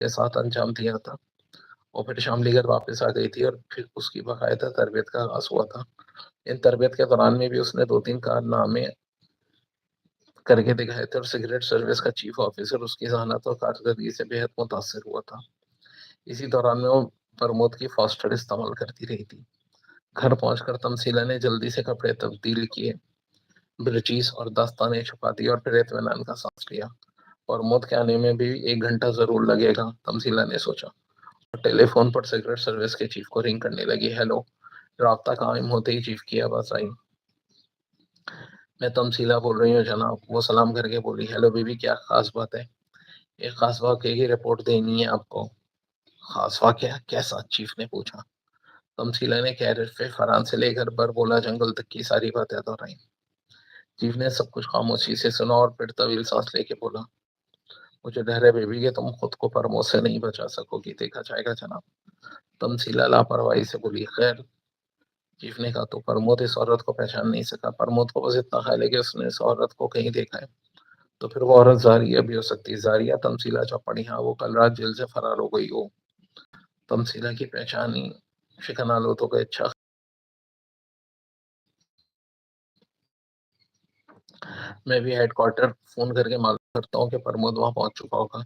के साथ अंजाम दिया था और फिर शामली घर वापस आ गई थी और फिर उसकी बाकायदा तरबियत का आगाज हुआ था। इन तरबियत के दौरान में भी उसने 2-3 कारनामे करके दिखाए थे और सिगरेट सर्विस का चीफ ऑफिसर उसकी ज़हानत और कारकर्दगी से बेहद मुतासिर हुआ था। इसी दौरान में वो प्रमोद की फास्टर इस्तेमाल करती रही थी। घर पहुंचकर तमसीला ने जल्दी से कपड़े तब्दील किए, ब्रीचीज और दस्ताने छुपा दी और फिर इत्मीनान का सांस लिया। प्रमोद के आने में भी 1 घंटा जरूर लगेगा, तमसीला ने सोचा। और टेलीफोन पर सिगरेट सर्विस के चीफ को रिंग करने लगी। हेलो। राब्ता कायम होते ही चीफ की आवाज आई। मैं तमसीला बोल रही हूँ जनाब, वो सलाम करके बोली। हेलो बीबी, क्या खास बात है? एक खास वाकये की रिपोर्ट देनी है आपको। खास वाकया कैसा? चीफ ने पूछा। तमसीला ने कैरियर फरहान से लेकर बरबोला जंगल तक की सारी बातें दोहराई। चीफ ने सब कुछ खामोशी से सुना और फिर तवील सांस लेके बोला, मुझे डर है बेबी कि तुम खुद को परमोद से नहीं बचा सकोगी। देखा जाएगा जनाब। तमसीला लापरवाही से बोली। खैर? चीफ ने कहा। तो प्रमोद इस औरत को पहचान नहीं सका। प्रमोद को बस इतना ख्याल है कि उसने इस औरत को कहीं देखा है। तो फिर वो औरत जारिया भी हो सकती है। जारिया? तमसीला चौंक पड़ी। हाँ, वो कल रात जेल से फरार हो गई हो। तमसीला की पहचानी शिकन आलूदों का अच्छा। मैं भी हेडक्वार्टर फोन करके मालूम करता हूँ कि प्रमोद वहां पहुंच चुका होगा।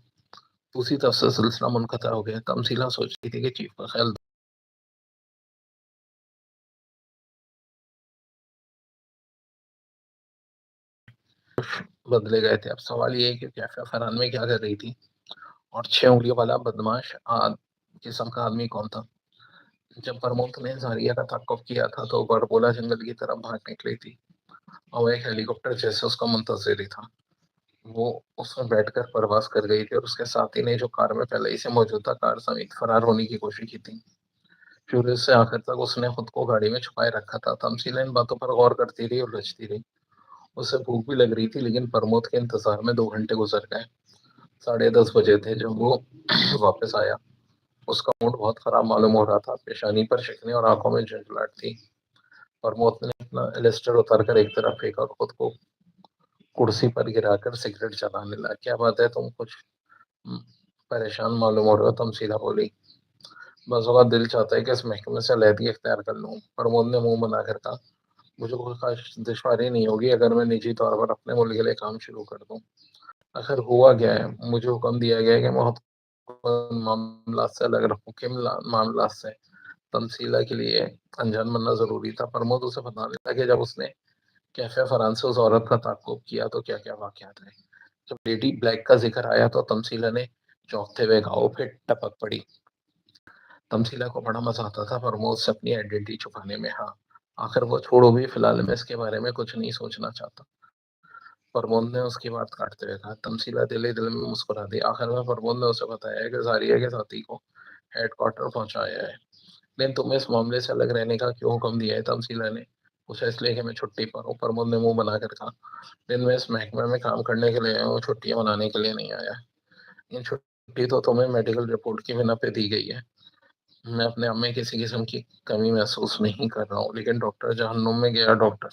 उसी तरह से सिलसिला मुनक़ता हो गया। तमसीला सोच रही थी कि चीफ का ख्याल बदले गए थे। अब सवाल ये है कि कैफे फरहान में क्या कर रही थी और 6 उंगलियों वाला बदमाश किस्म का आदमी कौन था? जब प्रमोद ने जारिया का ताक़ुब किया था तो बरबोला जंगल की तरफ भाग निकली थी और वो एक हेलीकॉप्टर जैसे उसका मुंतज़िर ही था। वो उसमें बैठकर परवाज़ कर गई थी और उसके साथी ने जो कार में पहले ही से मौजूद था, कार समेत फरार होने की कोशिश की थी। शुरू से आखिर तक उसने खुद को गाड़ी में छुपाए रखा था। तमसीला इन बातों पर गौर करती रही और उलझती रही। उसे भूख भी लग रही थी, लेकिन प्रमोद के इंतजार में 2 घंटे गुजर गए। 10:30 बजे थे जब वो वापस आया। उसका मूड बहुत खराब मालूम हो रहा था। पेशानी पर शिकने और आंखों में झुंझलाहट थी। प्रमोद ने अपना एलिस्टर उतारकर एक तरफ फेंका और खुद को कुर्सी पर गिराकर सिगरेट जलाने लगा। क्या बात है, तुम कुछ हम्म, परेशान मालूम हो रहे हो? तमसीला बोली। बस औक़ात दिल चाहता है कि इस महकमे से अलहदगी इख्तियार कर लूं। प्रमोद ने मुंह बनाकर कहा। मुझे कोई खास दुश्वारी नहीं होगी अगर मैं निजी तौर पर अपने मुल्क के लिए काम शुरू कर दूं। आखिर हुआ क्या है? मुझे हुक्म दिया गया है कि मैं मामला से अलग रखूं। किन मामला से? तमसीला के लिए अनजान बनना जरूरी था। प्रमोद उसे बताने लगा कि जब उसने कैफे फरान से उस औरत का ताक़ुब किया तो क्या क्या वाकयात रहे। जब लेडी ब्लैक का जिक्र आया तो तमसीला ने चौंकते हुए कहा। वो फिर टपक पड़ी। तमसीला को बड़ा मजा आता था प्रमोद से अपनी आइडेंटिटी छुपाने में। हाँ, आखिर वो छोड़ो भी, फिलहाल मैं इसके बारे में कुछ नहीं सोचना चाहता। प्रमोद ने उसकी बात काटते हुए कहा। तमसीला दिल ही दिल में मुस्कुरा दी। आखिर में प्रमोद ने उसे बताया कि जारिया के साथी को हेडक्वार्टर पहुंचाया है। लेकिन तुम्हें इस मामले से अलग रहने का क्यों हुक्म दिया है? तमसीला ने पूछा। इसलिए कि मैं छुट्टी पर हूँ, प्रमोद ने मुंह बनाकर कहा। लेकिन मैं इस महकमे में काम करने के लिए आया हूँ, छुट्टियां मनाने के लिए नहीं आया। ये छुट्टी तो तुम्हें मेडिकल रिपोर्ट की बिना पे दी गई है। मैं अपने आप में किसी किस्म की कमी महसूस नहीं कर रहा हूँ। लेकिन डॉक्टर जहन्नुम में गया डॉक्टर,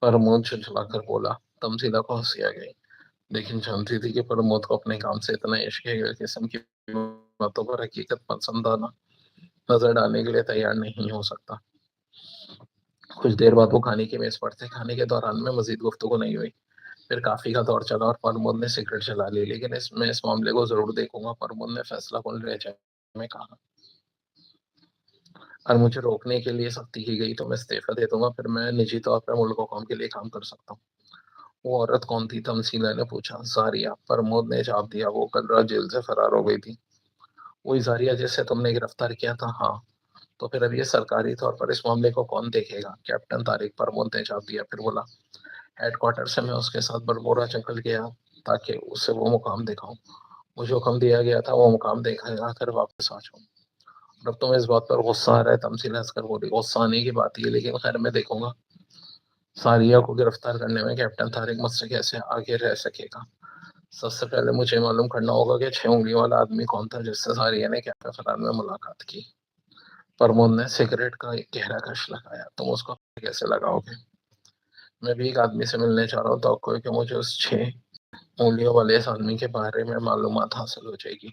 प्रमोद झुंझलाकर बोला। तमसीला को हंसी आ गई, लेकिन जानती थी कि प्रमोद को अपने काम से इतना इश्क है कि किस्म की बातों पर हकीकत पसंद आना नजर डालने के लिए तैयार नहीं हो सकता। कुछ देर बाद वो खाने की मेज पर थे। खाने के दौरान में मजीद गुफ्तगू नहीं हुई। फिर काफी का दौर चला और प्रमोद ने सिगरेट जला ली। लेकिन इस मामले को जरूर देखूंगा, प्रमोद ने फैसला कुन लहजे में कहा। और मुझे रोकने के लिए सख्ती की गई तो मैं इस्तीफा दे दूंगा, फिर मैं निजी तौर पर मुल्क और कौम के लिए काम कर सकता हूँ। वो औरत कौन थी? तमसीला ने पूछा। जारिया, प्रमोद ने जवाब दिया। वो कल रात जेल से फरार हो गई थी। वही जारिया जिसे तुमने गिरफ्तार किया था? हाँ। तो फिर अब ये सरकारी तौर पर इस मामले को कौन देखेगा? कैप्टन तारिक, प्रमोद ने जवाब दिया। फिर बोला, हेडक्वार्टर से मैं उसके साथ बरमोरा जंगल गया ताकि उसे वो मुकाम दिखाऊं। मुझे हुक्म दिया गया था वो मुकाम देखा कर वापस आ जाऊं। और अब तुम्हें इस बात पर गुस्सा आ रहा है? तमसीला हंसकर बोली। गुस्सा आने की बात ही है, लेकिन खैर मैं देखूंगा। सारिया को गिरफ्तार करने में कैप्टन तारिक मुझसे कैसे आगे रह सकेगा? सबसे पहले मुझे मालूम करना होगा कि 6 उंगलियों वाला आदमी कौन था जिससे सारिया ने कैफे फरार में मुलाकात की। प्रमोद ने सिगरेट का एक गहरा कश लगाया। तुम उसको कैसे लगाओगे? मैं भी एक आदमी से मिलने जा रहा हूँ तो कि मुझे उस 6 उंगलियों वाले इस आदमी के बारे में मालूमात हासिल हो जाएगी।